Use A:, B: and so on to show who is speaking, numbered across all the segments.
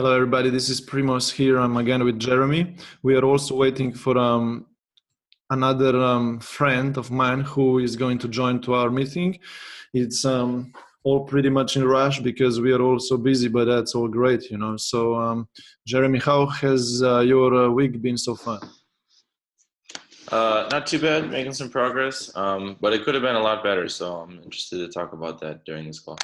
A: Hello, everybody. This is Primos here. I'm again with Jeremy. We are also waiting for another friend of mine who is going to join to our meeting. It's all pretty much in rush because we are all so busy, but that's all great, you know. So, Jeremy, how has your week been so far?
B: Not too bad, making some progress, but it could have been a lot better. So I'm interested to talk about that during this call.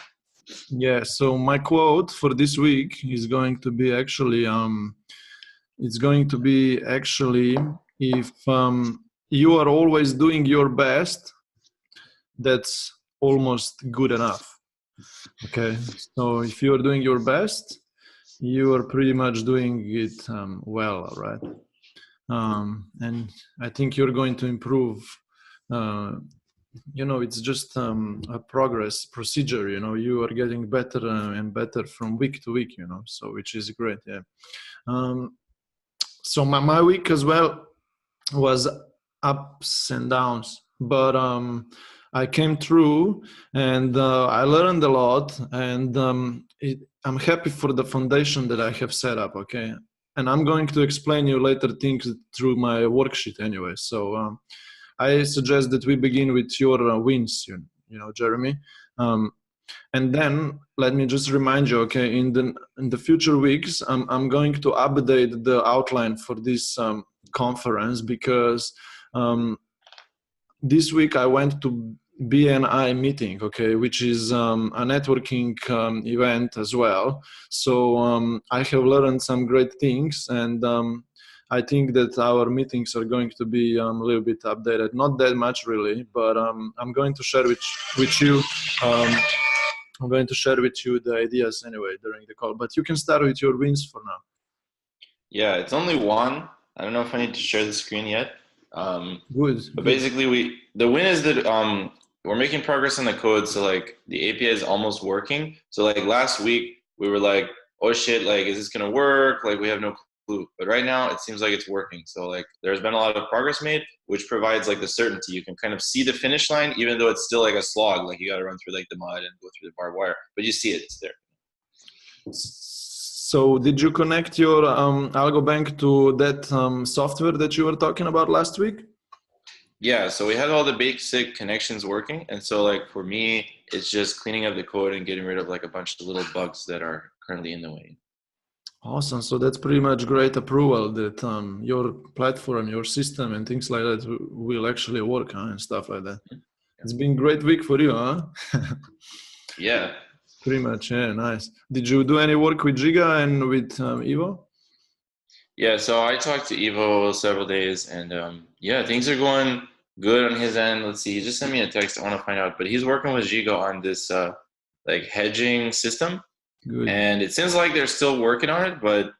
A: Yeah. So my quote for this week is going to be actually it's going to be actually if you are always doing your best, that's almost good enough. Okay, so if you are doing your best, you are pretty much doing it well, right? And I think you're going to improve. uh, it's just a progress procedure. You are getting better and better from week to week, so which is great. Yeah. So my week as well was ups and downs, but I came through, and I learned a lot, and I'm happy for the foundation that I have set up. Okay, and I'm going to explain you later things through my worksheet anyway. So I suggest that we begin with your wins, Jeremy. Um, and then let me just remind you, okay, in the future weeks, I'm going to update the outline for this conference because this week I went to BNI meeting, okay, which is a networking event as well. So I have learned some great things, and I think that our meetings are going to be a little bit updated. Not that much really, but I'm going to share with you. I'm going to share with you the ideas anyway during the call, but you can start with your wins for now.
B: Yeah, it's only one. I don't know if I need to share the screen yet.
A: Good.
B: But basically, the win is that we're making progress on the code. So like the API is almost working. So like last week we were like, oh shit, like is this gonna work? Like we have no clue. But right now it seems like it's working. So like there's been a lot of progress made, which provides like the certainty. You can kind of see the finish line, even though it's still like a slog. Like you got to run through like the mud and go through the barbed wire, but you see it, it's there.
A: So did you connect your AlgoBank to that software that you were talking about last week?
B: Yeah, so we had all the basic connections working. And so like for me, it's just cleaning up the code and getting rid of like a bunch of little bugs that are currently in the way.
A: Awesome. So that's pretty much great approval that your platform, your system and things like that will actually work, huh? And stuff like that. Yeah. It's been a great week for you, huh?
B: Yeah.
A: Pretty much, yeah, nice. Did you do any work with Giga and with Ivo?
B: Yeah, so I talked to Ivo several days, and yeah, things are going good on his end. Let's see, he just sent me a text. I want to find out, but he's working with Giga on this like hedging system.
A: Good.
B: And it seems like they're still working on it, but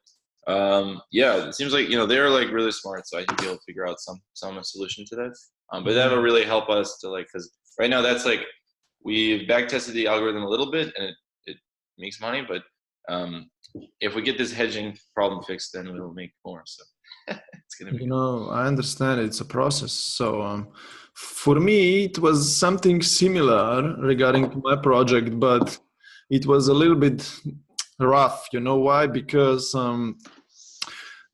B: yeah, it seems like they're like really smart, so I think they'll figure out some solution to that. But that'll really help us to like, because right now that's like we've back tested the algorithm a little bit, and it makes money, but if we get this hedging problem fixed, then we'll make more. So it's gonna be.
A: I understand it's a process. So for me, it was something similar regarding to my project, but it was a little bit rough. You know why? Because one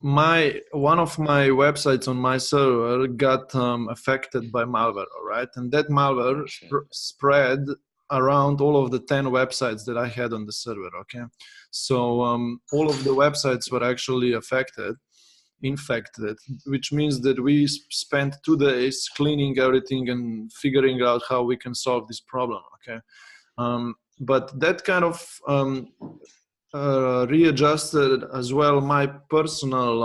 A: of my websites on my server got affected by malware. All right, and that malware spread around all of the 10 websites that I had on the server. Okay, so all of the websites were actually infected, which means that we spent 2 days cleaning everything and figuring out how we can solve this problem. Okay, but that kind of readjusted as well my personal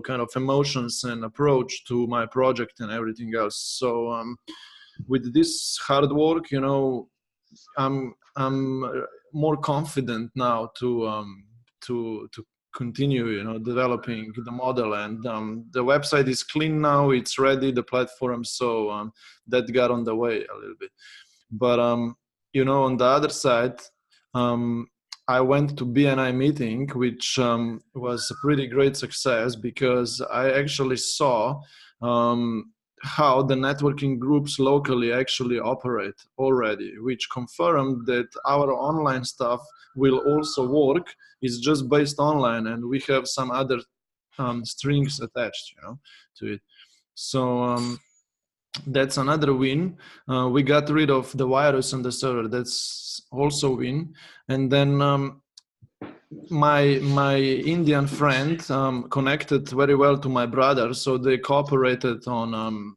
A: kind of emotions and approach to my project and everything else. So with this hard work, I'm more confident now to continue developing the model, and the website is clean now, it's ready, the platform, so that got on the way a little bit. But on the other side, I went to BNI meeting, which was a pretty great success because I actually saw how the networking groups locally actually operate already, which confirmed that our online stuff will also work. It's just based online, and we have some other strings attached, to it. So that's another win. We got rid of the virus on the server. That's also win. And then my Indian friend connected very well to my brother, so they cooperated on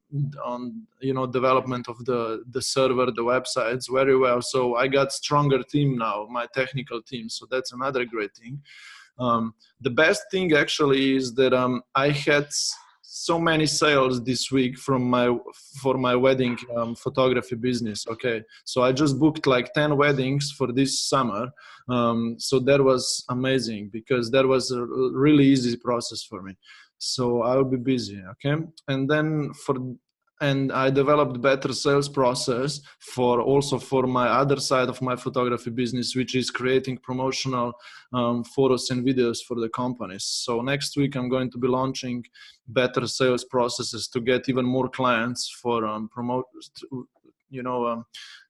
A: development of the server, the websites very well. So I got stronger team now, my technical team. So that's another great thing. The best thing actually is that I had so many sales this week for my wedding photography business. Okay, so I just booked like 10 weddings for this summer. So that was amazing because that was a really easy process for me. So I'll be busy. Okay, and I developed better sales process for my other side of my photography business, which is creating promotional photos and videos for the companies. So next week I'm going to be launching better sales processes to get even more clients for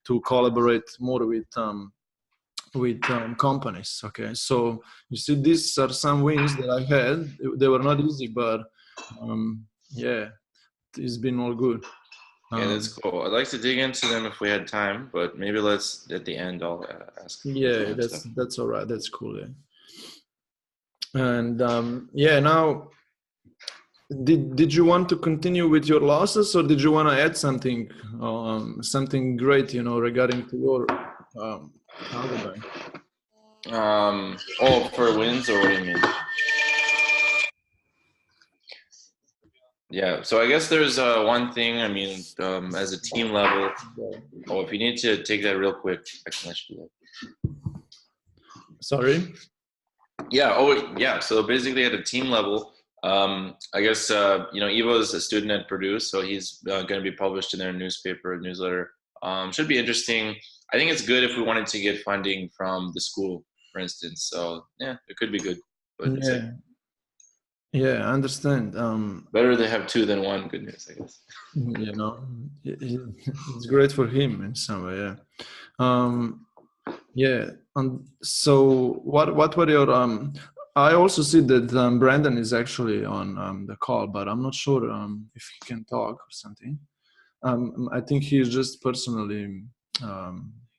A: to collaborate more with companies. Okay, so you see, these are some wins that I had. They were not easy, but yeah, it's been all good.
B: Yeah, that's cool. I'd like to dig into them if we had time, but maybe let's at the end. I'll ask.
A: Yeah, that's all right. That's cool. Yeah. And now, did you want to continue with your losses, or did you want to add something great, regarding to your algorithm?
B: For wins, or what do you mean? Yeah, so I guess there's one thing. I mean, as a team level. Oh, if you need to take that real quick, I can let you do that.
A: Sorry.
B: Yeah. Oh, yeah. So basically, at a team level, I guess Ivo is a student at Purdue, so he's going to be published in their newsletter. Should be interesting. I think it's good if we wanted to get funding from the school, for instance. So yeah, it could be good. But
A: yeah. Yeah, I understand.
B: Better to have two than one. Good news, I guess.
A: It's great for him in some way. Yeah. Yeah. And so, what were your? I also see that Brandon is actually on the call, but I'm not sure if he can talk or something. I think he's just personally.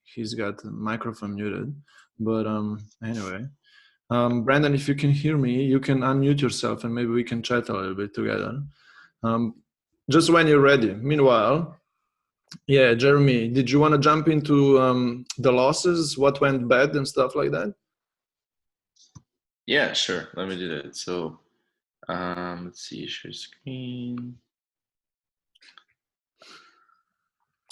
A: He's got the microphone muted, but anyway. Brandon, if you can hear me, you can unmute yourself and maybe we can chat a little bit together. Just when you're ready. Meanwhile, yeah, Jeremy, did you want to jump into the losses, what went bad and stuff like that?
B: Yeah, sure. Let me do that. So let's see, share screen.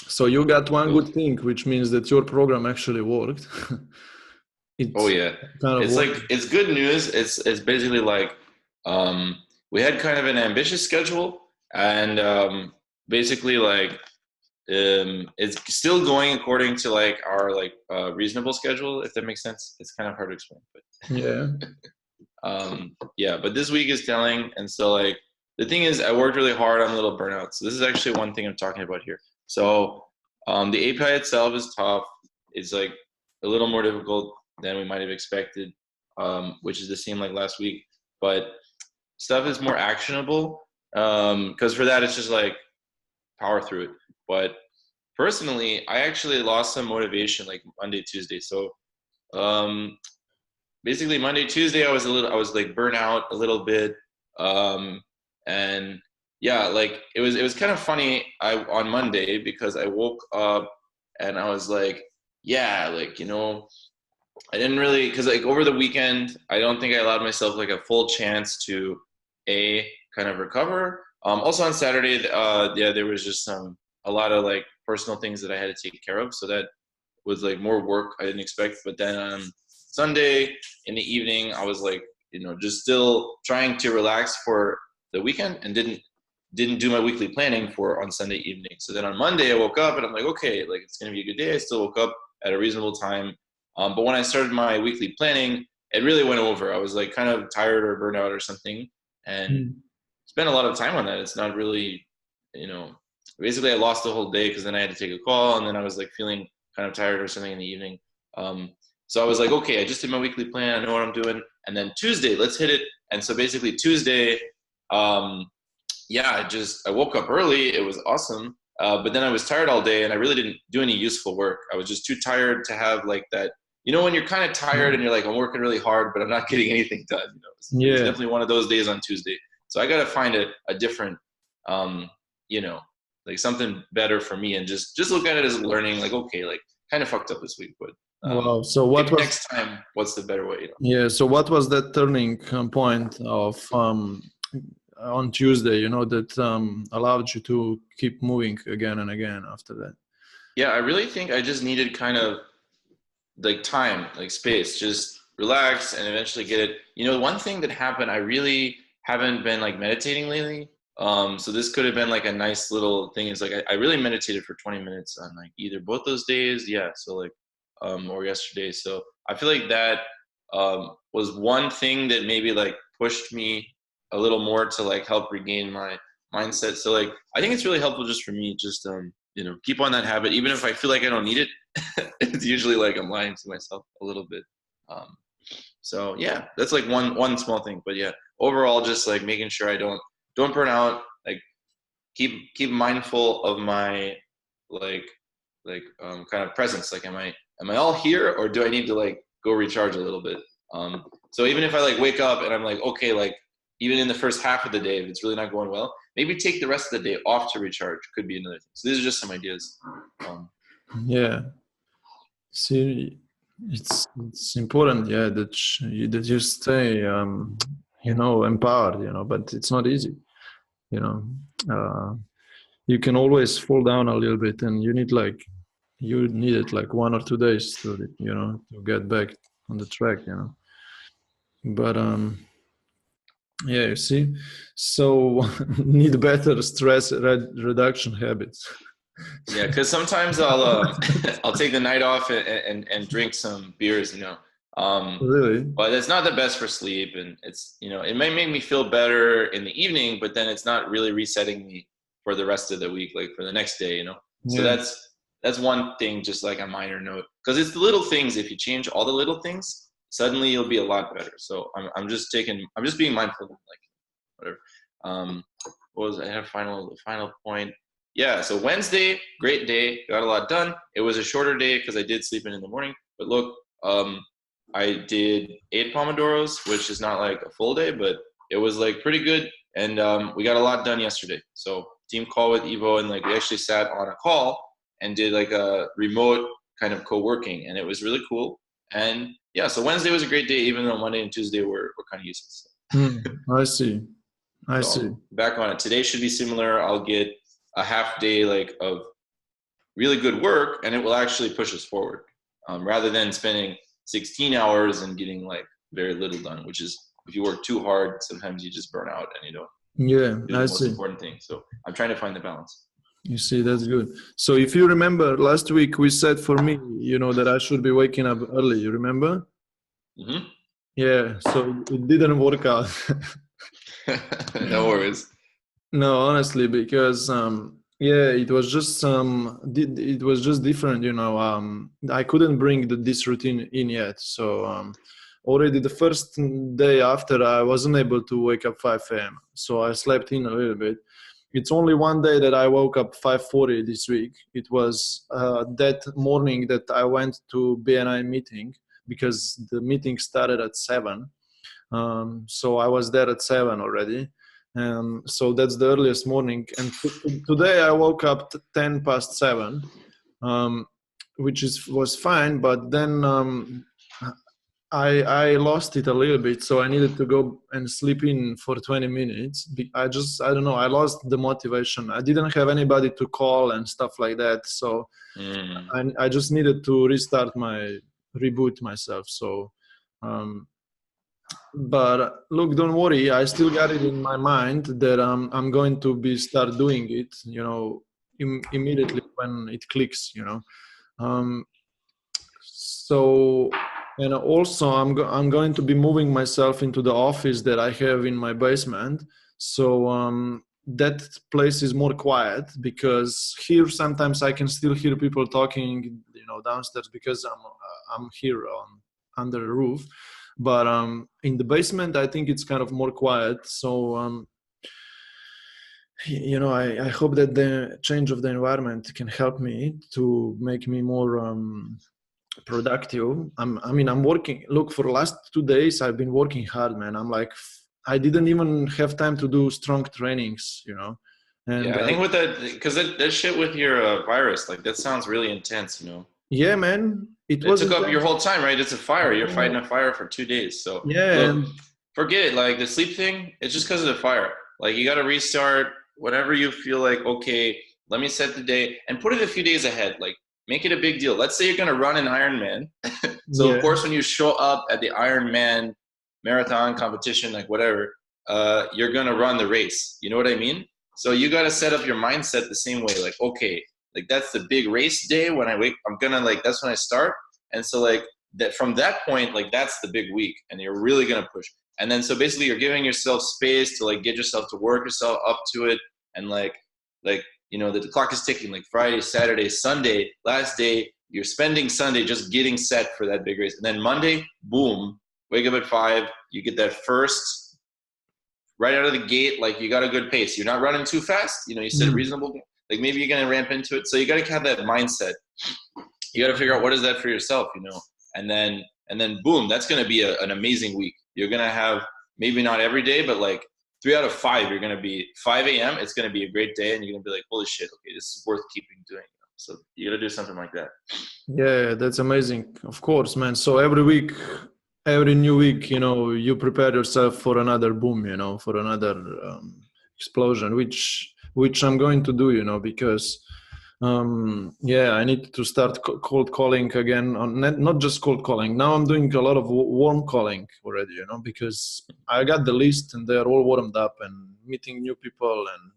A: So you got one good thing, which means that your program actually worked.
B: It's good news. It's basically like we had kind of an ambitious schedule, and basically like it's still going according to like our reasonable schedule, if that makes sense. It's kind of hard to explain, but
A: yeah.
B: But this week is telling, and so like the thing is, I worked really hard. I'm a little burnout, so this is actually one thing I'm talking about here. So the API itself is tough. It's like a little more difficult than we might have expected, which is the same like last week. But stuff is more actionable because for that it's just like power through it. But personally, I actually lost some motivation like Monday, Tuesday. So basically Monday, Tuesday, I was like burnt out a little bit, and yeah, like it was kind of funny. On Monday because I woke up and I was like, yeah, like I didn't really, because like over the weekend, I don't think I allowed myself like a full chance to kind of recover. Also on Saturday, there was just a lot of like personal things that I had to take care of, so that was like more work I didn't expect. But then on Sunday in the evening, I was like, just still trying to relax for the weekend and didn't do my weekly planning for on Sunday evening. So then on Monday, I woke up and I'm like, okay, like it's gonna be a good day. I still woke up at a reasonable time. But when I started my weekly planning, it really went over. I was like kind of tired or burnt out or something, and spent a lot of time on that. It's not really basically I lost the whole day because then I had to take a call, and then I was like feeling kind of tired or something in the evening. So I was like, okay, I just did my weekly plan. I know what I'm doing. And then Tuesday, let's hit it. And so basically Tuesday, I woke up early. It was awesome. But then I was tired all day and I really didn't do any useful work. I was just too tired to have like that, when you're kind of tired and you're like, I'm working really hard, but I'm not getting anything done. It was definitely one of those days on Tuesday. So I got to find a different, like something better for me, and just look at it as learning, like, okay, like kind of fucked up this week, but
A: wow. So what was
B: next time? What's the better way?
A: Yeah. So what was that turning point of on Tuesday? That allowed you to keep moving again and again after that.
B: Yeah, I really think I just needed kind of like time, like space, just relax and eventually get it. One thing that happened, I really haven't been like meditating lately. So this could have been like a nice little thing. It's like I really meditated for 20 minutes on like either both those days. Yeah. So like, or yesterday. So I feel like that was one thing that maybe like pushed me a little more to like help regain my mindset. So like, I think it's really helpful just for me, just, keep on that habit. Even if I feel like I don't need it, it's usually like I'm lying to myself a little bit. So yeah, that's like one small thing, but yeah, overall, just like making sure I don't burn out, like keep mindful of my kind of presence. Like, am I all here, or do I need to like go recharge a little bit? So even if I like wake up and I'm like, okay, like even in the first half of the day, if it's really not going well, maybe take the rest of the day off to recharge could be another thing. So these are just some ideas.
A: Yeah. See, it's important, yeah, that you stay, empowered, but it's not easy, you can always fall down a little bit, and you need it like 1 or 2 days to get back on the track, but yeah, you see, so need better stress reduction habits.
B: Yeah, because sometimes I'll I'll take the night off and drink some beers,
A: Really?
B: But it's not the best for sleep, and it's it may make me feel better in the evening, but then it's not really resetting me for the rest of the week, like for the next day, So
A: Yeah.
B: that's one thing, just like a minor note, because it's the little things. If you change all the little things, suddenly you'll be a lot better. So I'm just being mindful, like whatever. What was I had the final point? Yeah, so Wednesday, great day, got a lot done. It was a shorter day because I did sleep in the morning. But look, I did 8 Pomodoros, which is not like a full day, but it was like pretty good. And we got a lot done yesterday. So team call with Evo, and like we actually sat on a call and did like a remote kind of co-working, and it was really cool. And yeah, so Wednesday was a great day, even though Monday and Tuesday were kind of useless.
A: I see. I see.
B: Back on it. Today should be similar. I'll get a half day like of really good work, and it will actually push us forward, rather than spending 16 hours and getting like very little done, which is, if you work too hard, sometimes you just burn out and you don't do the most important thing. So I'm trying to find the balance.
A: You see, that's good. So if you remember, last week we said for me, that I should be waking up early. You remember?
B: Mm-hmm.
A: Yeah. So it didn't work out.
B: No worries.
A: No, honestly, because it was just it was just different. I couldn't bring this routine in yet. So already the first day after, I wasn't able to wake up 5 a.m. So I slept in a little bit. It's only one day that I woke up 5:40 this week. It was that morning that I went to BNI meeting, because the meeting started at 7. So I was there at 7 already. So that's the earliest morning. And today I woke up 10 past 7, which was fine. But then I lost it a little bit, so I needed to go and sleep in for 20 minutes. I don't know, I lost the motivation. I didn't have anybody to call and stuff like that. So I just needed to reboot myself. So, but look, don't worry. I still got it in my mind that I'm going to start doing it, immediately when it clicks, So, and also I'm going to be moving myself into the office that I have in my basement. So that place is more quiet, because here sometimes I can still hear people talking, downstairs, because I'm here under the roof. But in the basement, I think it's kind of more quiet. So I hope that the change of the environment can help me to make me more productive. I'm working. Look, for the last 2 days, I've been working hard, man. I'm like, I didn't even have time to do strong trainings, And
B: Yeah, I think with that, because that shit with your virus, like that sounds really intense,
A: yeah, man, it
B: It
A: was
B: took up your
A: intense.
B: whole time, right? It's a fire. You're fighting a fire for 2 days. So
A: Yeah,
B: look,
A: and
B: forget it. Like the sleep thing, it's just because of the fire. Like you got to restart whenever you feel like, okay, let me set the day and put it a few days ahead. Like make it a big deal. Let's say you're going to run an Ironman. So of
A: yeah,
B: course, when you show up at the Ironman marathon competition, like whatever, you're going to run the race. You know what I mean? So you got to set up your mindset the same way. Like, okay, like that's the big race day when I wake, I'm going to like, that's when I start. And so like that from that point, like that's the big week and you're really going to push. And then so basically you're giving yourself space to like get yourself to work yourself up to it. And like, the clock is ticking, like Friday, Saturday, Sunday, last day, you're spending Sunday just getting set for that big race. And then Monday, boom, wake up at 5, you get that first right out of the gate, like you got a good pace. You're not running too fast. You said reasonable, like maybe you're going to ramp into it. So you got to have that mindset. You got to figure out what is that for yourself, and then boom, that's going to be an amazing week. You're going to have maybe not every day, but like 3 out of 5, you're going to be 5 a.m. It's going to be a great day. And you're going to be like, holy shit. Okay. This is worth keeping doing. So you got to do something like that.
A: Yeah, that's amazing. Of course, man. So every week, every new week, you prepare yourself for another boom, for another explosion, which I'm going to do, because I need to start cold calling again, on not just cold calling. Now I'm doing a lot of warm calling already, because I got the list and they're all warmed up and meeting new people. And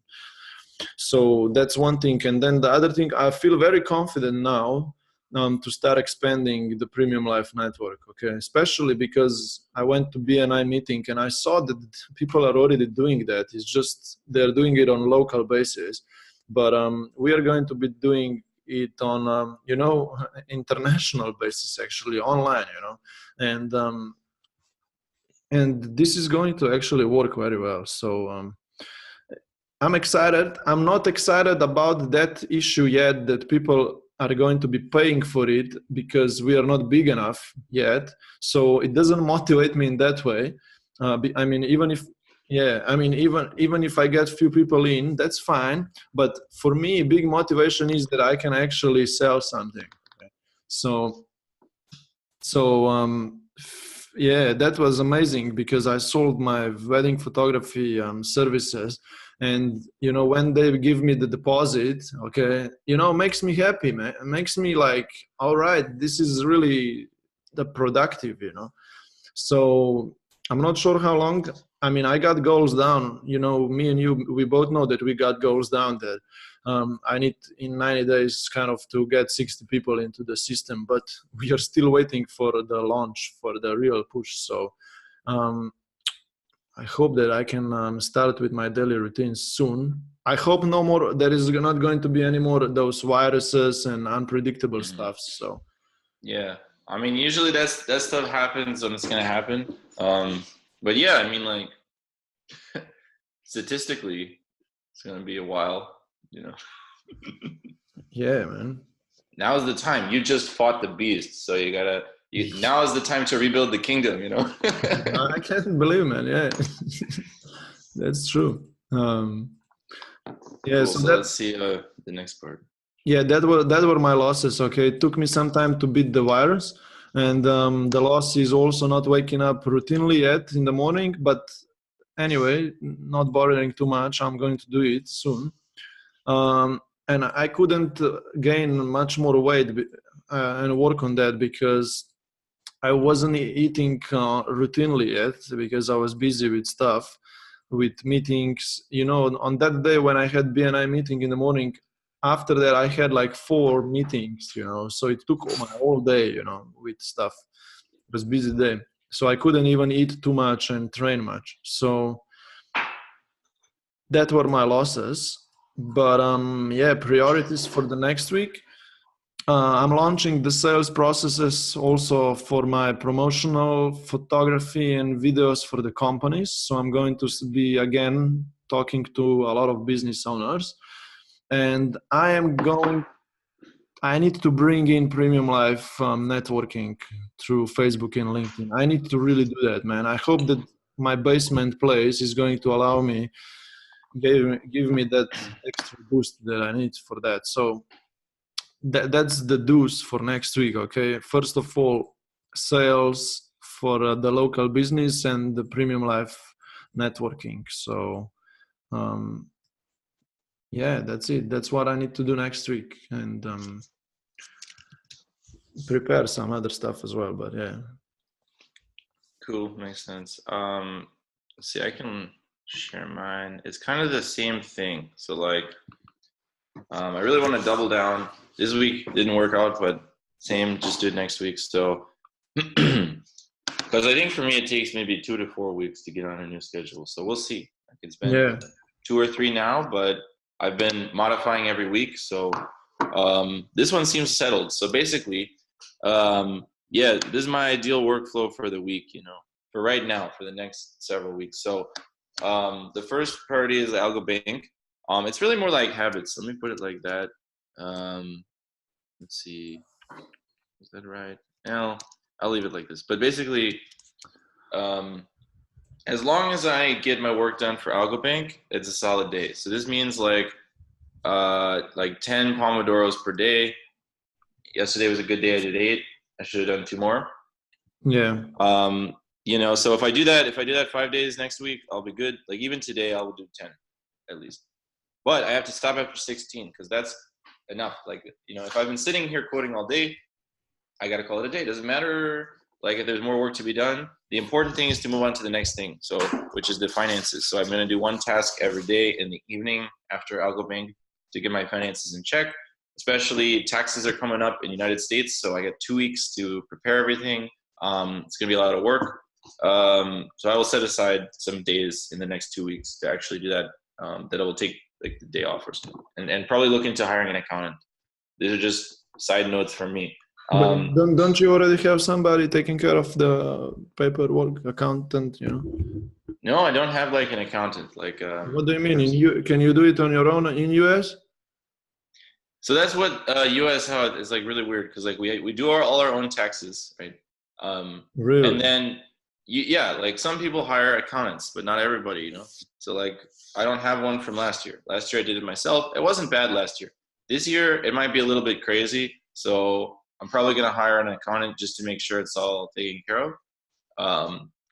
A: so that's one thing. And then the other thing, I feel very confident now to start expanding the Premium Life Network, okay? Especially because I went to BNI meeting and I saw that people are already doing that. It's just they're doing it on local basis. But we are going to be doing it on, international basis, actually, online, and this is going to actually work very well. So I'm excited. I'm not excited about that issue yet, that people are going to be paying for it, because we are not big enough yet. So it doesn't motivate me in that way. Even if I get few people in, that's fine. But for me, big motivation is that I can actually sell something. Okay? That was amazing, because I sold my wedding photography services. And, when they give me the deposit, okay, makes me happy, man. It makes me like, all right, this is really the productive, So I'm not sure how long. I got goals down, me and you, we both know that we got goals down that I need in 90 days kind of to get 60 people into the system, but we are still waiting for the launch, for the real push. So I hope that I can start with my daily routines soon. I hope no more, there is not going to be any more of those viruses and unpredictable stuff. So
B: yeah, usually that stuff happens when it's gonna happen. But yeah, like statistically, it's gonna be a while,
A: Yeah, man.
B: Now is the time. You just fought the beast, so now is the time to rebuild the kingdom,
A: I can't believe, man. Yeah, that's true.
B: Cool. So let's see the next part.
A: Yeah, that were my losses. Okay, it took me some time to beat the virus, and the loss is also not waking up routinely yet in the morning. But anyway, not bothering too much. I'm going to do it soon. And I couldn't gain much more weight and work on that, because I wasn't eating routinely yet, because I was busy with stuff, with meetings. On that day when I had BNI meeting in the morning, after that I had like 4 meetings, so it took my whole day, with stuff. It was a busy day. So I couldn't even eat too much and train much. So that were my losses. But yeah, priorities for the next week. I'm launching the sales processes also for my promotional photography and videos for the companies. So I'm going to be again talking to a lot of business owners, and I need to bring in premium life networking through Facebook and LinkedIn. I need to really do that, man. I hope that my basement place is going to allow me, give me that extra boost that I need for that. So that's the do's for next week. Okay, first of all, sales for the local business and the premium life networking. So yeah, that's it. That's what I need to do next week, and prepare some other stuff as well. But yeah.
B: Cool, makes sense. Let's see, I can share mine. It's kind of the same thing. So like, I really want to double down. This week didn't work out, but same, just do it next week. So, because I think for me it takes maybe 2 to 4 weeks to get on a new schedule. So we'll see. Like it's been 2 or 3 now, but I've been modifying every week. So this one seems settled. So basically, yeah, this is my ideal workflow for the week, you know, for right now, for the next several weeks. So the first priority is AlgoBank. It's really more like habits. Let me put it like that. Let's see, is that right? No, I'll leave it like this. But basically, as long as I get my work done for AlgoBank, it's a solid day. So this means like 10 Pomodoros per day. Yesterday was a good day. I did 8. I should have done 2 more.
A: Yeah.
B: You know, so if I do that 5 days next week, I'll be good. Like even today, I will do 10 at least. But I have to stop after 16 because that's enough. Like, you know, if I've been sitting here coding all day, I got to call it a day. It doesn't matter. Like if there's more work to be done, the important thing is to move on to the next thing. So, which is the finances. So I'm going to do one task every day in the evening after AlgoBank to get my finances in check. Especially taxes are coming up in the United States. So I get 2 weeks to prepare everything. It's going to be a lot of work. So I will set aside some days in the next 2 weeks to actually do that. That I will take like the day off or something, and probably look into hiring an accountant. These are just side notes from me.
A: Don't you already have somebody taking care of the paperwork, accountant? You know.
B: No, I don't have like an accountant. Like.
A: What do you mean? Can you do it on your own in US?
B: So that's what US how it's like really weird because like we do all our own taxes, right?
A: Really?
B: And then like some people hire accountants, but not everybody, you know. So like I don't have one from last year. Last year I did it myself. It wasn't bad last year. This year it might be a little bit crazy. So I'm probably gonna hire an accountant just to make sure it's all taken care of.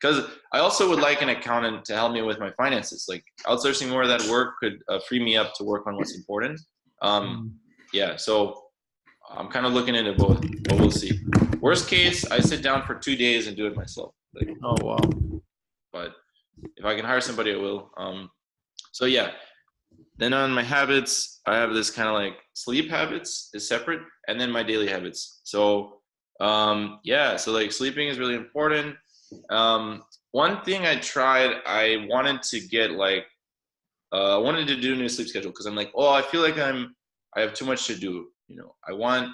B: Because I also would like an accountant to help me with my finances. Like outsourcing more of that work could free me up to work on what's important. Yeah, so I'm kind of looking into both, but we'll see. Worst case, I sit down for 2 days and do it myself. Like,
A: oh wow!
B: But if I can hire somebody, I will. So yeah. Then on my habits, I have this kind of like sleep habits is separate, and then my daily habits. So yeah, so like sleeping is really important. One thing I tried, I wanted to get like, I wanted to do a new sleep schedule because I'm like, oh, I feel like I have too much to do. You know, I want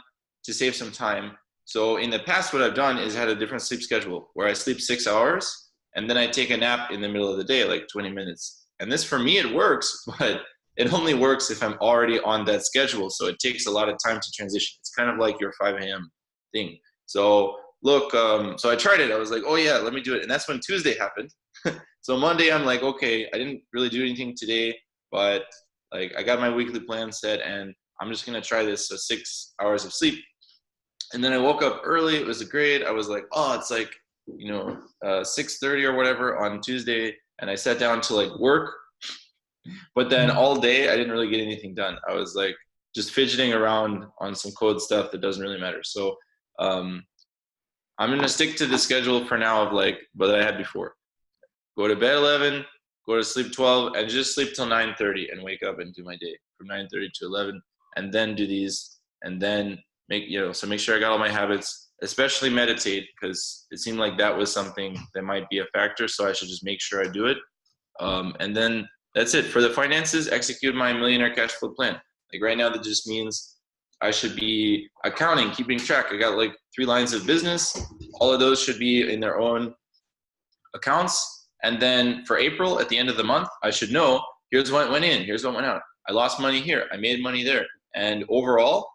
B: to save some time. So in the past, what I've done is had a different sleep schedule where I sleep 6 hours and then I take a nap in the middle of the day, like 20 minutes. And this for me, it works, but it only works if I'm already on that schedule. So it takes a lot of time to transition. It's kind of like your 5 a.m. thing. So look, so I tried it. I was like, oh yeah, let me do it. And that's when Tuesday happened. So Monday, I'm like, okay, I didn't really do anything today, but like I got my weekly plan set and I'm just going to try this. So 6 hours of sleep. And then I woke up early. It was great. I was like, oh, it's like, 6:30 or whatever on Tuesday. And I sat down to like work. But then all day, I didn't really get anything done. I was like just fidgeting around on some code stuff that doesn't really matter. So I'm going to stick to the schedule for now of like what I had before. Go to bed 11, go to sleep 12, and just sleep till 9:30 and wake up and do my day from 9:30 to 11, and then do these, and then make sure I got all my habits, especially meditate, because it seemed like that was something that might be a factor. So I should just make sure I do it. And then That's it. For the finances, execute my millionaire cash flow plan. Like right now, that just means I should be accounting, keeping track. I got like 3 lines of business. All of those should be in their own accounts. And then for April, at the end of the month, I should know, here's what went in, here's what went out. I lost money here, I made money there. And overall,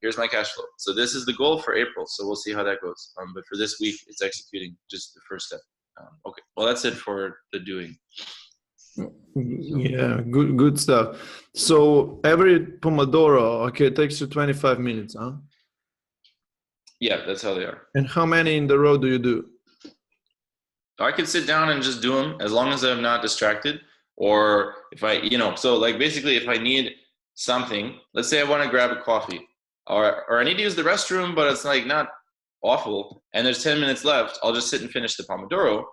B: here's my cash flow. So this is the goal for April. So we'll see how that goes. But for this week, it's executing just the first step. Okay, well, that's it for the doing.
A: Yeah, good stuff. So every Pomodoro, okay, it takes you 25 minutes, huh?
B: Yeah, that's how they are.
A: And how many in the row do you do?
B: I could sit down and just do them as long as I'm not distracted. Or if I, so like basically if I need something, let's say I want to grab a coffee or I need to use the restroom, but it's like not awful and there's 10 minutes left, I'll just sit and finish the Pomodoro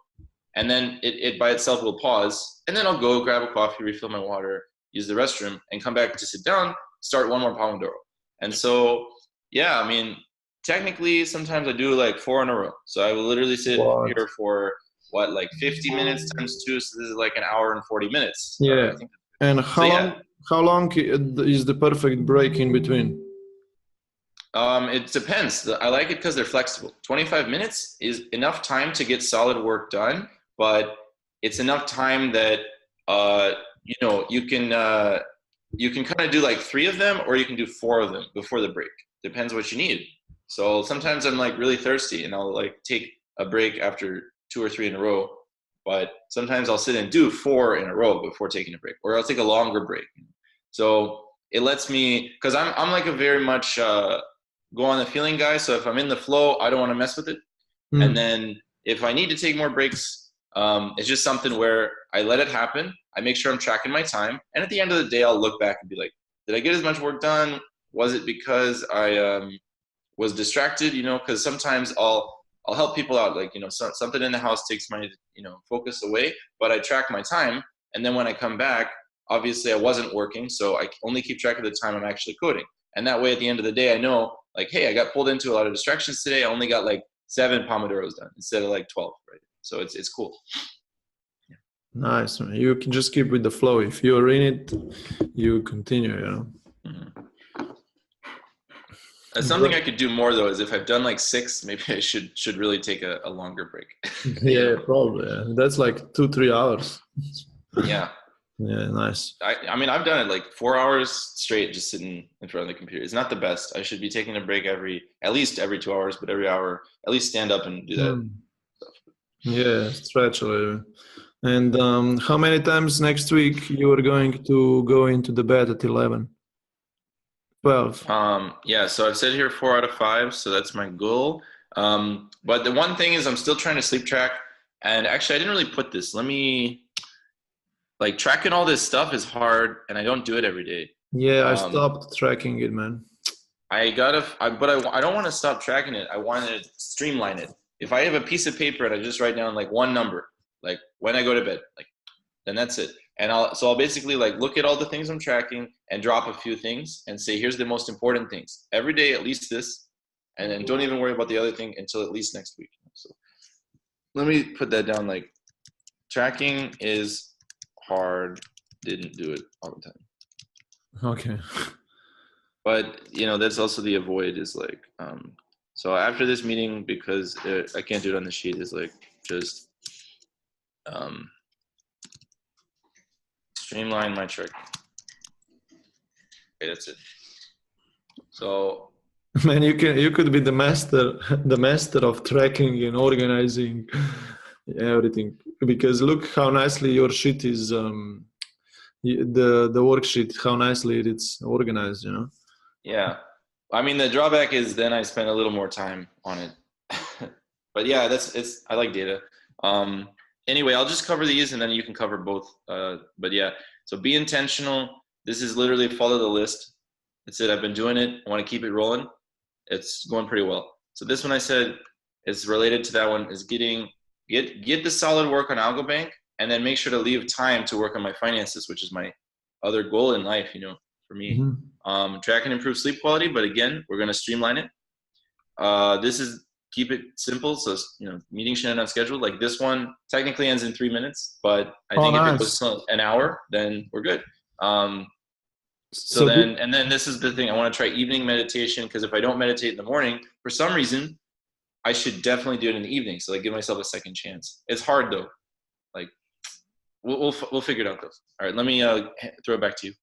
B: and then it by itself will pause and then I'll go grab a coffee, refill my water, use the restroom and come back to sit down, start one more Pomodoro. And so, yeah, I mean, technically sometimes I do like 4 in a row. So I will literally sit here for like 50 minutes times 2, so this is like an hour and 40 minutes.
A: Yeah. And how long is the perfect break in between?
B: It depends. I like it because they're flexible. 25 minutes is enough time to get solid work done, but it's enough time that you can kind of do like 3 of them or you can do 4 of them before the break. Depends what you need. So sometimes I'm like really thirsty and I'll like take a break after 2 or 3 in a row, but sometimes I'll sit and do 4 in a row before taking a break, or I'll take a longer break. So it lets me, because I'm like a very much go on the feeling guy. So if I'm in the flow, I don't want to mess with it. And then if I need to take more breaks, it's just something where I let it happen. I make sure I'm tracking my time. And at the end of the day, I'll look back and be like, did I get as much work done? Was it because I was distracted? Because sometimes I'll help people out. Like, something in the house takes my, focus away, but I track my time. And then when I come back, obviously I wasn't working. So I only keep track of the time I'm actually coding. And that way at the end of the day, I know like, hey, I got pulled into a lot of distractions today. I only got like 7 Pomodoros done instead of like 12, right? So it's cool.
A: Yeah. Nice, man. You can just keep with the flow. If you're in it, you continue,
B: That's something I could do more though, is if I've done like 6, maybe I should really take a longer break.
A: Yeah, probably. Yeah. That's like 2-3 hours.
B: Yeah.
A: Yeah, nice.
B: I mean, I've done it like 4 hours straight, just sitting in front of the computer. It's not the best. I should be taking a break at least every 2 hours, but every hour, at least stand up and do that.
A: Yeah, stretch a little. And how many times next week you are going to go into the bed at 11? 12.
B: Yeah, so I've said here 4 out of 5, so that's my goal. But the one thing is I'm still trying to sleep track. And actually, I didn't really put this. Like tracking all this stuff is hard and I don't do it every day.
A: Yeah, I stopped tracking it, man.
B: I don't want to stop tracking it. I want to streamline it. If I have a piece of paper and I just write down like one number, like when I go to bed, like then that's it. And I'll basically like look at all the things I'm tracking and drop a few things and say, here's the most important things. Every day, at least this, and then don't even worry about the other thing until at least next week. So let me put that down. Like tracking is hard, didn't do it all the time.
A: Okay.
B: But that's also the avoid is like so after this meeting, because I can't do it on the sheet, is like just streamline my tracking. Okay, that's it. So
A: man, you could be the master of tracking and organizing everything, because look how nicely your sheet is the worksheet, how nicely it's organized.
B: Yeah, I mean the drawback is then I spend a little more time on it. But yeah, I like data. Anyway, I'll just cover these and then you can cover both. But yeah, so be intentional. This is literally follow the list. That's it. I've been doing it. I want to keep it rolling. It's going pretty well. So this one I said is related to that one, is get the solid work on AlgoBank, and then make sure to leave time to work on my finances, which is my other goal in life, for me. Track and improve sleep quality, but again, we're going to streamline it. This is keep it simple. So, meetings should end on schedule. Like this one technically ends in 3 minutes, but I think if it goes to an hour, then we're good. And then this is the thing. I want to try evening meditation, because if I don't meditate in the morning, for some reason, I should definitely do it in the evening. So like give myself a second chance. It's hard though. Like we'll figure it out though. All right, let me throw it back to you.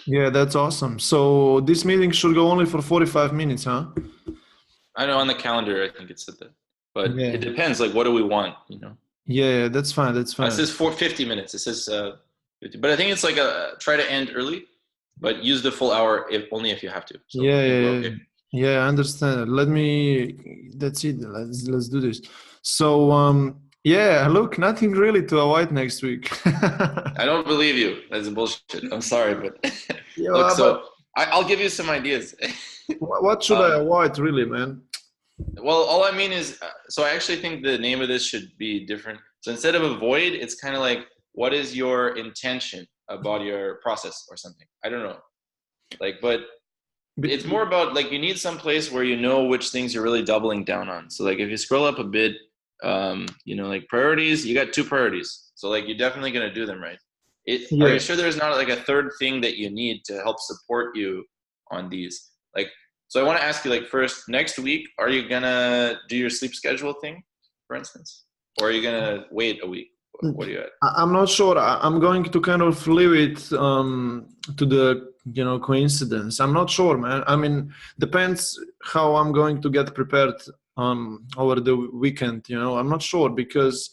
A: Yeah, that's awesome. So this meeting should go only for 45 minutes, huh?
B: I know on the calendar, I think it said that, but it depends. Like, what do we want?
A: Yeah, that's fine. That's fine.
B: It says 50 minutes. It says 50, but I think it's like try to end early, but use the full hour only if you have to. So
A: yeah, I understand. That's it. Let's do this. So yeah, look, nothing really to avoid next week.
B: I don't believe you. That's bullshit. I'm sorry, but look, I'll give you some ideas.
A: What should I avoid, really, man?
B: Well, all I mean is, so I actually think the name of this should be different. So instead of avoid, it's kind of like, what is your intention about your process or something? I don't know. Like, but it's more about like, you need some place where you know which things you're really doubling down on. So like if you scroll up a bit, like priorities, you got 2 priorities. So like, you're definitely going to do them right. Are you sure there's not like a third thing that you need to help support you on these? Like, so I want to ask you, like, first, next week, are you going to do your sleep schedule thing, for instance? Or are you going to wait a week? What are you at?
A: I'm not sure. I'm going to kind of leave it to the, coincidence. I'm not sure, man. I mean, depends how I'm going to get prepared over the weekend, I'm not sure, because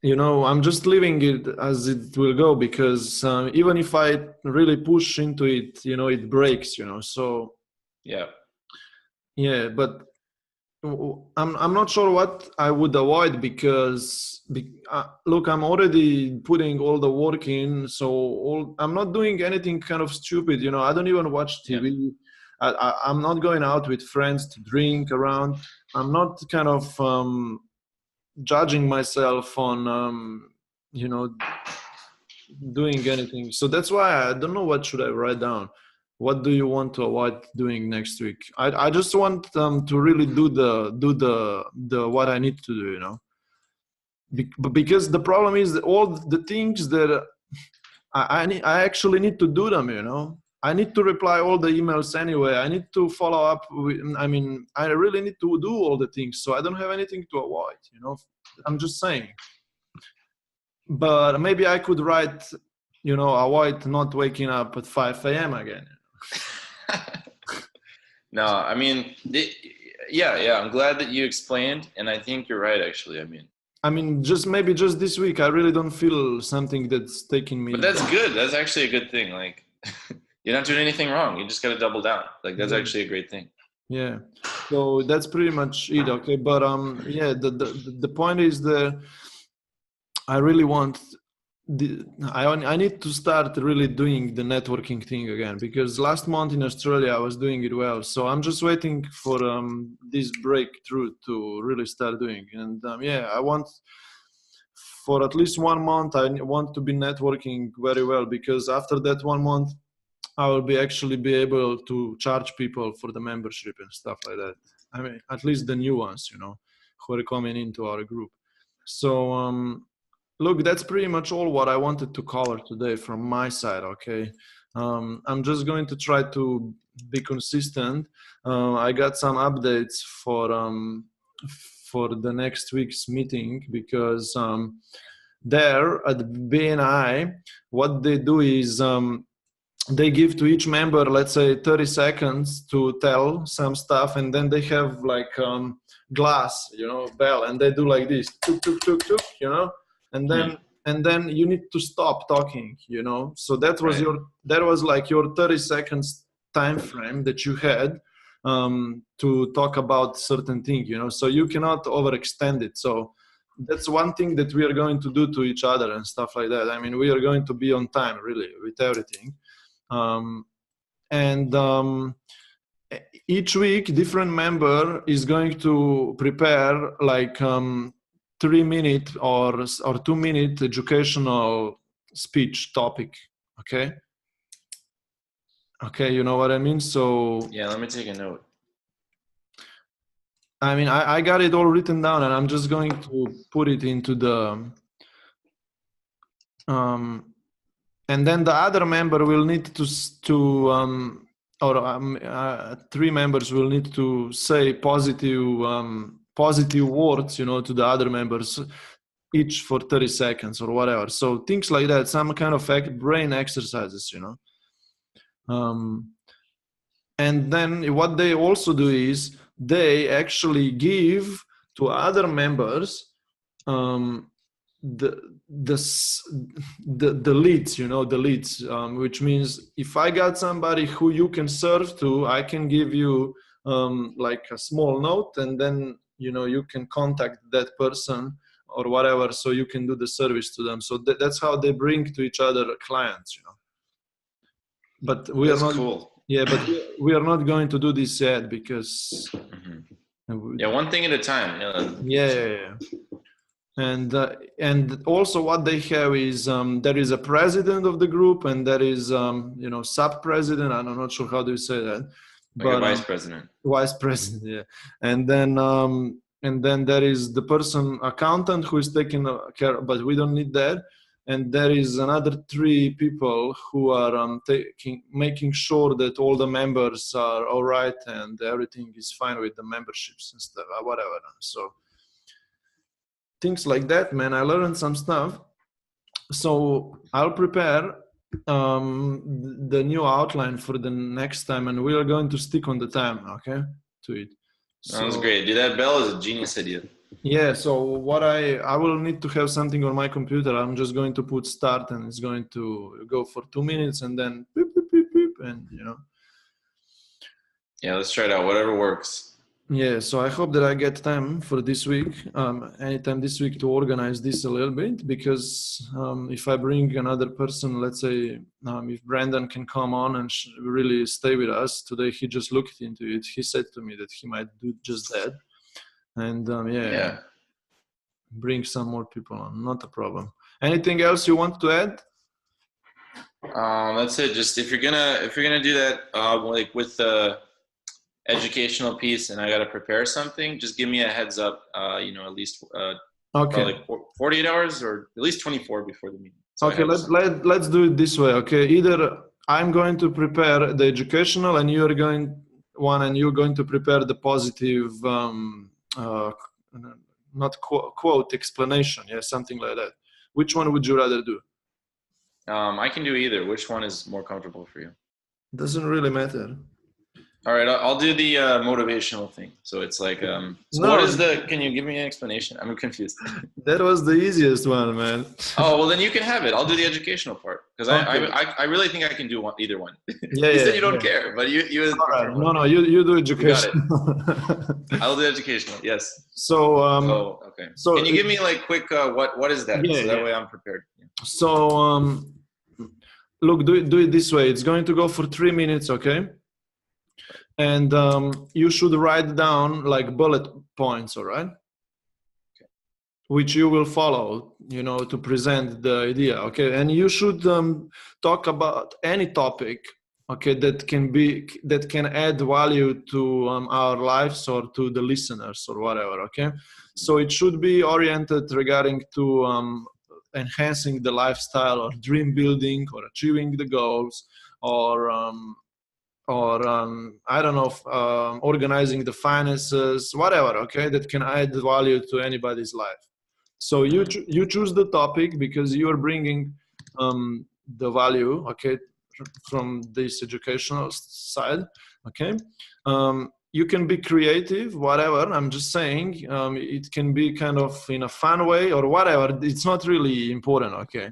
A: I'm just leaving it as it will go, because even if I really push into it, it breaks, so yeah, but I'm not sure what I would avoid, because look, I'm already putting all the work in, so I'm not doing anything kind of stupid, I don't even watch TV. I'm not going out with friends to drink around. I'm not kind of judging myself on doing anything. So that's why I don't know what should I write down. What do you want to avoid doing next week? I just want to really do the what I need to do, because the problem is that all the things that I actually need to do them, I need to reply all the emails anyway. I need to follow up I really need to do all the things, so I don't have anything to avoid, I'm just saying. But maybe I could write, avoid not waking up at 5 a.m. again.
B: No, I mean, I'm glad that you explained, and I think you're right, actually.
A: Maybe just this week, I really don't feel something that's taking me.
B: But that's good. That's actually a good thing. Like, you're not doing anything wrong. You just got to double down. Like, that's actually a great thing.
A: Yeah. So that's pretty much it. Okay. But the point is that I really want I need to start really doing the networking thing again, because last month in Australia I was doing it well. So I'm just waiting for this breakthrough to really start doing. And I want, for at least 1 month, I want to be networking very well, because after that 1 month I will be able to charge people for the membership and stuff like that. At least the new ones, who are coming into our group. So look, that's pretty much all what I wanted to cover today from my side, okay? I'm just going to try to be consistent. I got some updates for the next week's meeting, because there at BNI, what they do is they give to each member, let's say 30 seconds to tell some stuff, and then they have like glass, bell, and they do like this, tuk, tuk, tuk, tuk, and then you need to stop talking, so that was like your 30 seconds time frame that you had to talk about certain thing, so you cannot overextend it. So that's one thing that we are going to do to each other and stuff like that. We are going to be on time really with everything. Each week different member is going to prepare like 3-minute or 2-minute educational speech topic. Okay, you know what I mean? So
B: yeah, let me take a note.
A: I mean, I got it all written down, and I'm just going to put it into the and then the other member will need three members will need to say positive words, to the other members, each for 30 seconds or whatever. So things like that, some kind of brain exercises, and then what they also do is they actually give to other members the leads, the leads, which means if I got somebody who you can serve to, I can give you like a small note, and then you can contact that person or whatever, so you can do the service to them. So that's how they bring to each other clients, but
B: That's cool.
A: Yeah, but we are not going to do this yet because
B: one thing at a time.
A: Yeah. And also what they have is there is a president of the group, and there is sub-president. I'm not sure how do you say that,
B: like a vice president.
A: Vice president, yeah. And then there is the person accountant who is taking care, but we don't need that. And there is another three people who are making sure that all the members are all right and everything is fine with the memberships and stuff, whatever. So things like that, man. I learned some stuff. So I'll prepare the new outline for the next time, and we are going to stick on the time, okay, to it.
B: Sounds great. Dude, that bell is a genius idea.
A: Yeah, so what I will need to have something on my computer. I'm just going to put start, and it's going to go for 2 minutes, and then beep, beep, beep, beep, and
B: Yeah, let's try it out. Whatever works.
A: Yeah, so I hope that I get time for this week, anytime this week, to organize this a little bit, because if I bring another person, let's say if Brandon can come on and really stay with us today, he just looked into it. He said to me that he might do just that. And yeah, bring some more people on, not a problem. Anything else you want to add?
B: That's it. Just if you're gonna do that, like with the educational piece, and I gotta prepare something, just give me a heads up. At least like 48 hours or at least 24 before the meeting. So
A: okay, let's do it this way. Okay, either I'm going to prepare the educational, and you're going to prepare the positive, not quote explanation. Yeah, something like that. Which one would you rather do?
B: I can do either. Which one is more comfortable for you?
A: Doesn't really matter.
B: All right, I'll do the motivational thing. So it's like, can you give me an explanation? I'm confused.
A: That was the easiest one, man.
B: Oh, well then you can have it. I'll do the educational part, because I really think I can do either one.
A: Yeah,
B: you said you don't care, but you
A: right. No, you do education.
B: I'll do educational, yes.
A: So
B: okay. So can you give me like quick, what is that?
A: Yeah,
B: so that way I'm prepared. Yeah.
A: So look, do it this way. It's going to go for 3 minutes, okay? And you should write down like bullet points, all right? Okay. Which you will follow, to present the idea, okay? And you should talk about any topic, okay, that can add value to our lives or to the listeners or whatever, okay? So it should be oriented regarding to enhancing the lifestyle, or dream building, or achieving the goals, or I don't know, organizing the finances, whatever, okay, that can add value to anybody's life. So you choose the topic because you are bringing the value, okay, from this educational side, okay. You can be creative, whatever. I'm just saying it can be kind of in a fun way or whatever. It's not really important, okay.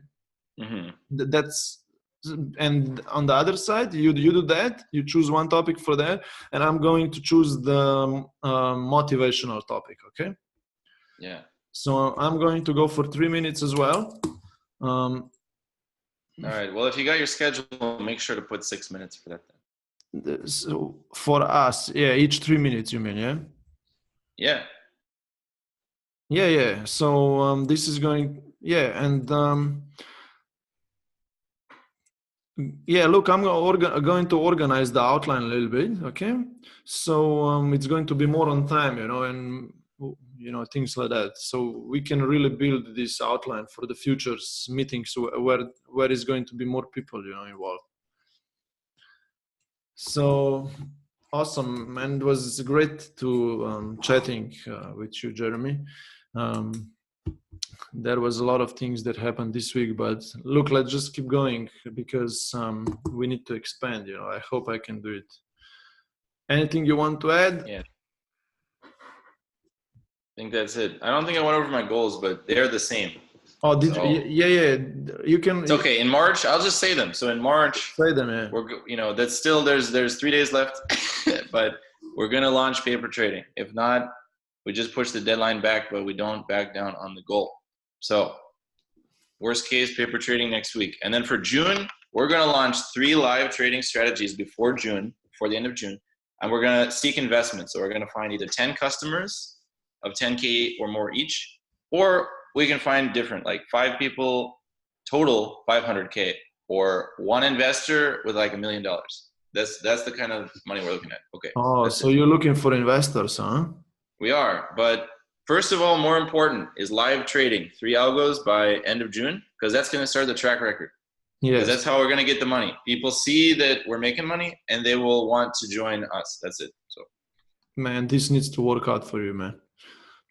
A: And on the other side, you do that. You choose one topic for that, and I'm going to choose the motivational topic. Okay.
B: Yeah.
A: So I'm going to go for 3 minutes as well.
B: All right. Well, if you got your schedule, make sure to put 6 minutes for that then.
A: So for us, yeah, each 3 minutes. You mean, yeah?
B: Yeah.
A: Yeah. So this is going, yeah, and. Yeah, look, I'm going to organize the outline a little bit, okay? So it's going to be more on time, and things like that. So we can really build this outline for the future's meetings where is going to be more people, involved. So awesome, and it was great to chatting with you, Jeremy. There was a lot of things that happened this week, but look, let's just keep going because we need to expand. I hope I can do it. Anything you want to add?
B: Yeah, I think that's it. I don't think I went over my goals, but they're the same.
A: Oh, did you? Yeah. You can.
B: It's okay. In March, I'll just say them. So in March,
A: say them. Yeah.
B: We're that's still there's 3 days left, but we're gonna launch paper trading. If not, we just push the deadline back, but we don't back down on the goal. So worst case, paper trading next week. And then for June, we're going to launch 3 live trading strategies before the end of June. And we're going to seek investment. So we're going to find either 10 customers of 10K or more each, or we can find different, like 5 people total 500K, or 1 investor with like $1 million. That's the kind of money we're looking at. Okay.
A: Oh, so you're looking for investors, huh?
B: We are, but first of all, more important is live trading, 3 algos by end of June, because that's going to start the track record. Yes. That's how we're going to get the money. People see that we're making money and they will want to join us. That's it. So,
A: man, this needs to work out for you, man.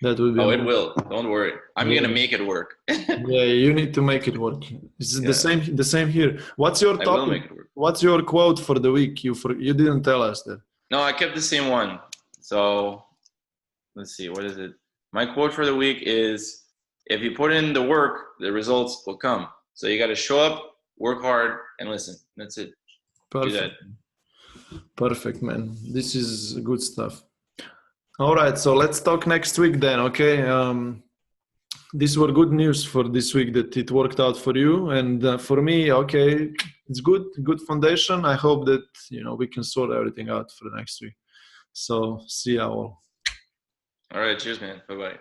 A: That will be.
B: Oh, it will. Don't worry. I'm going to make it work.
A: Yeah, you need to make it work. It's the same here. What's your topic?
B: I will make it work.
A: What's your quote for the week? You didn't tell us that.
B: No, I kept the same one. So let's see. What is it? My quote for the week is, if you put in the work, the results will come. So you got to show up, work hard, and listen. That's it.
A: Perfect. Do that. Perfect, man. This is good stuff. All right. So let's talk next week then. Okay. These were good news for this week that it worked out for you. And for me, okay, it's good foundation. I hope that, we can sort everything out for the next week. So see you all.
B: All right. Cheers, man. Bye-bye.